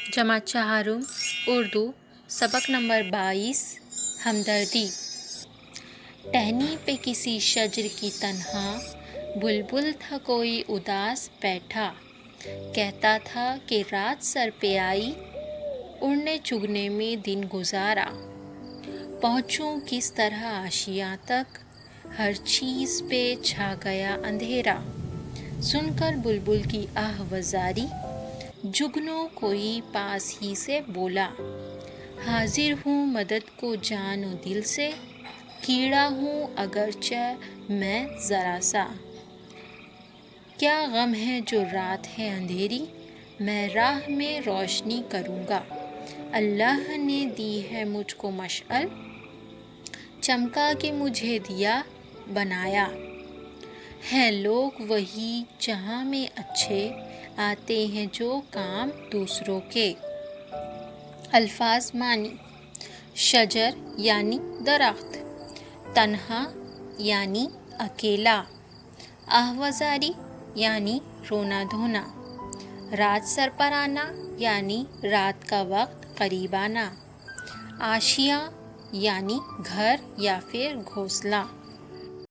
जमात चहारुम उर्दू सबक नंबर 22 हमदर्दी। टहनी पे किसी शजर की तन्हा बुलबुल था कोई उदास बैठा, कहता था कि रात सर पे आई, उड़ने चुगने में दिन गुजारा। पहुँचूं किस तरह आशियाँ तक, हर चीज़ पे छा गया अंधेरा। सुनकर बुलबुल की आहवजारी, जुगनू कोई पास ही से बोला, हाजिर हूँ मदद को जानो दिल से, कीड़ा हूँ अगरचे मैं ज़रा सा। क्या गम है जो रात है अंधेरी, मैं राह में रोशनी करूँगा। अल्लाह ने दी है मुझको मशअल, चमका के मुझे दिया बनाया। हैं लोग वही जहाँ में अच्छे, आते हैं जो काम दूसरों के। अल्फाज मानी। शजर यानी दरख्त, तन्हा यानी अकेला, आहवजारी यानी रोना धोना, रात सर पर आना यानी रात का वक्त करीब आना, आशियाँ यानी घर या फिर घोंसला।